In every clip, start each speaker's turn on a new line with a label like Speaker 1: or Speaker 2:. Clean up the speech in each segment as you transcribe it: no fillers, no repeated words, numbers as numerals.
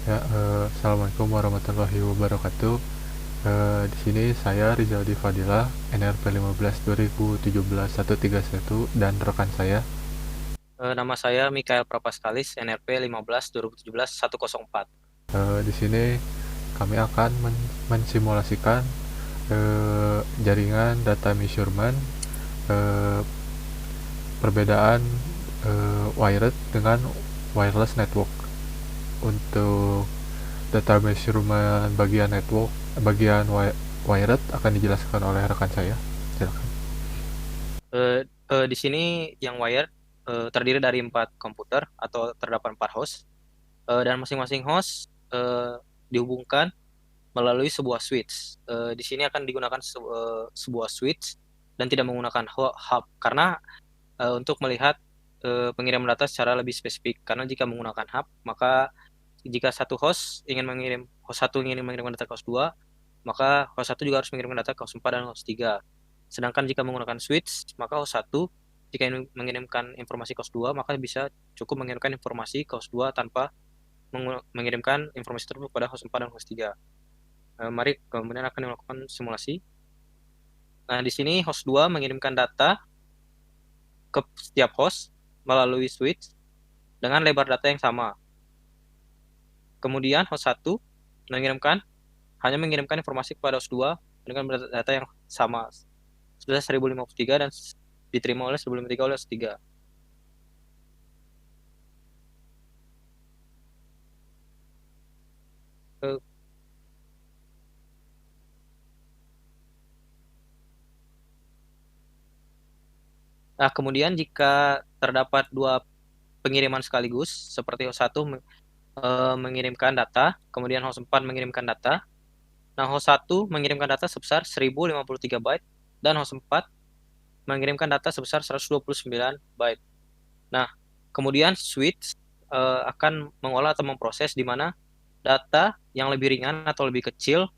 Speaker 1: Ya, Assalamualaikum warahmatullahi wabarakatuh. Di sini saya Rizaldi Fadila, NRP 15 2017 131 dan rekan saya.
Speaker 2: Nama saya Mikael Prapaskalis, NRP 15 2017 104.
Speaker 1: Di sini kami akan mensimulasikan jaringan data measurement, eh, perbedaan wired dengan wireless network. Untuk data measurement bagian wired akan dijelaskan oleh rekan saya. Silakan.
Speaker 2: Di sini yang wired terdiri dari 4 komputer atau terdapat 4 host, dan masing-masing host dihubungkan melalui sebuah switch. Di sini akan digunakan sebuah switch dan tidak menggunakan hub karena untuk melihat pengiriman data secara lebih spesifik. Karena jika menggunakan hub, maka jika host satu ingin mengirimkan data ke host 2, maka host 1 juga harus mengirimkan data ke host 4 dan host 3. Sedangkan jika menggunakan switch, maka host 1 jika ingin mengirimkan informasi ke host 2, maka bisa cukup mengirimkan informasi ke host 2 tanpa mengirimkan informasi tersebut kepada host 4 dan host 3. Mari kemudian akan melakukan simulasi. Nah, di sini host 2 mengirimkan data ke setiap host melalui switch dengan lebar data yang sama. Kemudian host 1 hanya mengirimkan informasi kepada host 2 dengan data yang sama. Sudah 1053 dan diterima oleh 1053 oleh host 3. Nah, kemudian jika terdapat 2 pengiriman sekaligus, seperti host 1 mengirimkan data, kemudian host 4 mengirimkan data. Nah, host 1 mengirimkan data sebesar 1053 byte, dan host 4 mengirimkan data sebesar 129 byte. Nah, kemudian switch akan mengolah atau memproses di mana data yang lebih ringan atau lebih kecil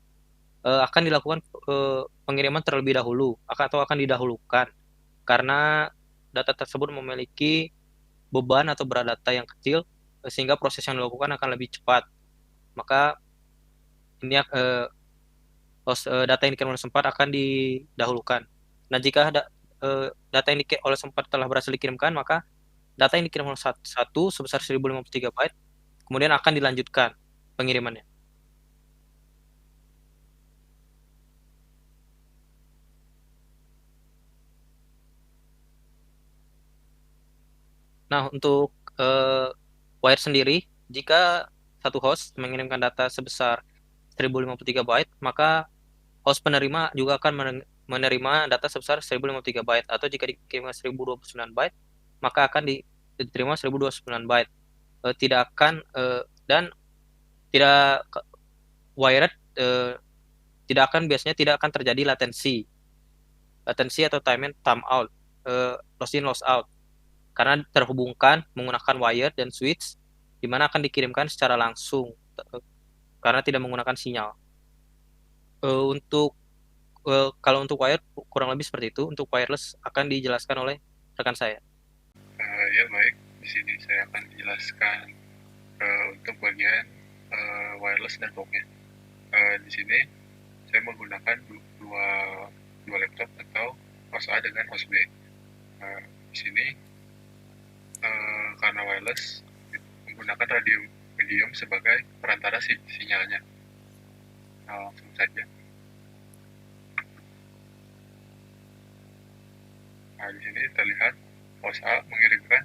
Speaker 2: akan dilakukan pengiriman terlebih dahulu, atau akan didahulukan, karena data tersebut memiliki beban atau berat data yang kecil, sehingga proses yang dilakukan akan lebih cepat. Maka ini data yang dikirim oleh sempat akan didahulukan. Nah, jika data yang oleh sempat telah berhasil dikirimkan, maka data yang dikirim oleh satu sebesar 1053 byte kemudian akan dilanjutkan pengirimannya. Nah, untuk wire sendiri, jika satu host mengirimkan data sebesar 1053 byte, maka host penerima juga akan menerima data sebesar 1053 byte, atau jika dikirimkan 1029 byte, maka akan diterima 1029 byte. Tidak akan dan tidak wired tidak akan biasanya tidak akan terjadi latensi atau time in time out, loss in loss out, karena terhubungkan menggunakan wire dan switch di mana akan dikirimkan secara langsung karena tidak menggunakan sinyal. Untuk kalau untuk wire kurang lebih seperti itu. Untuk wireless akan dijelaskan oleh rekan saya.
Speaker 3: Ya baik, di sini saya akan menjelaskan untuk bagian wireless networknya. Di sini saya menggunakan dua laptop atau host A dengan host B. Di sini karena wireless menggunakan radio medium sebagai perantara sinyalnya. Langsung saja. Nah, di sini terlihat host A mengirimkan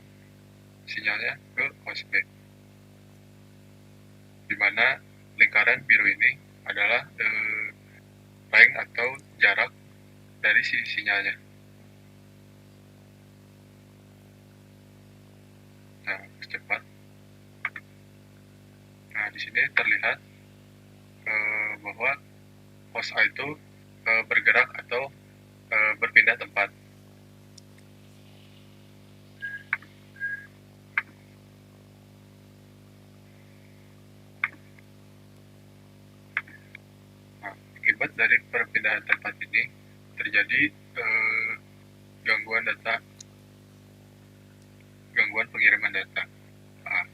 Speaker 3: sinyalnya ke host B, di mana lingkaran biru ini adalah length atau jarak dari sinyalnya. Nah, cepat. Nah, di sini terlihat bahwa host A itu bergerak atau berpindah tempat. Nah, akibat dari perpindahan tempat ini terjadi gangguan pengiriman data. Nah,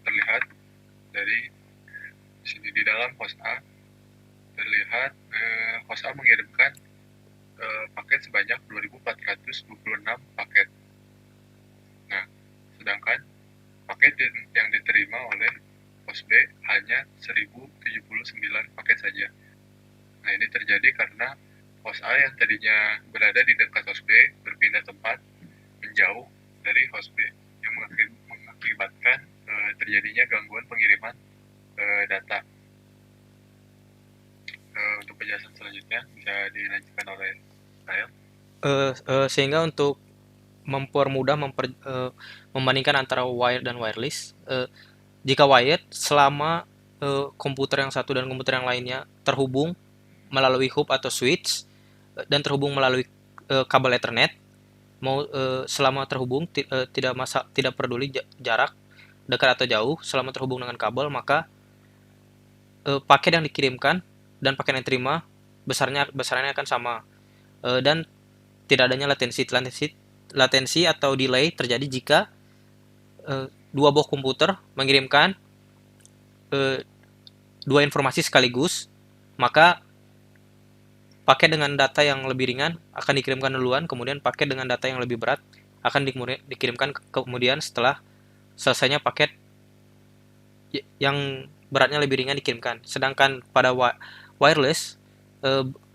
Speaker 3: terlihat dari host A terlihat host A mengirimkan paket sebanyak 2.426 paket. Nah, sedangkan paket yang diterima oleh host B hanya 1.079 paket saja. Nah, ini terjadi karena host A yang tadinya berada di dekat host B berpindah tempat menjauh dari host B yang mengakibatkan terjadinya gangguan pengiriman data. Untuk penjelasan selanjutnya bisa dilanjutkan oleh saya.
Speaker 2: Sehingga untuk mempermudah membandingkan antara wired dan wireless, jika wired selama komputer yang satu dan komputer yang lainnya terhubung melalui hub atau switch dan terhubung melalui kabel Ethernet, selama terhubung tidak peduli jarak dekat atau jauh, selama terhubung dengan kabel, maka paket yang dikirimkan dan paket yang diterima besarnya akan sama, dan tidak adanya latensi atau delay terjadi jika dua buah komputer mengirimkan dua informasi sekaligus, maka paket dengan data yang lebih ringan akan dikirimkan duluan, kemudian paket dengan data yang lebih berat akan dikirimkan kemudian setelah selesainya paket yang beratnya lebih ringan dikirimkan. Sedangkan pada wireless,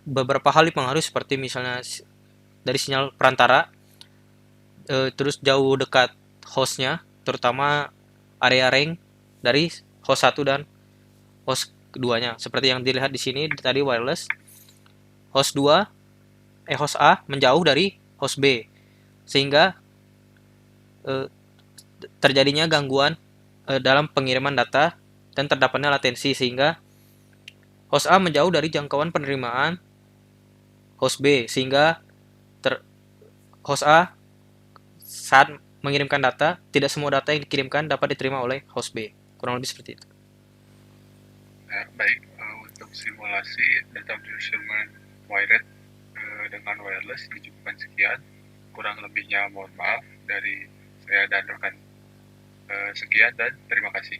Speaker 2: beberapa hal dipengaruhi seperti misalnya dari sinyal perantara, terus jauh dekat hostnya, terutama area range dari host 1 dan host keduanya. Seperti yang dilihat di sini tadi wireless, host A menjauh dari host B, sehingga terjadinya gangguan dalam pengiriman data dan terdapatnya latensi, sehingga host A menjauh dari jangkauan penerimaan host B, sehingga host A saat mengirimkan data, tidak semua data yang dikirimkan dapat diterima oleh host B. Kurang lebih seperti itu.
Speaker 3: Nah, baik, untuk simulasi data measurement wired dengan wireless dicukupkan sekian. Kurang lebihnya mohon maaf dari saya dan rekan. Sekian dan terima kasih.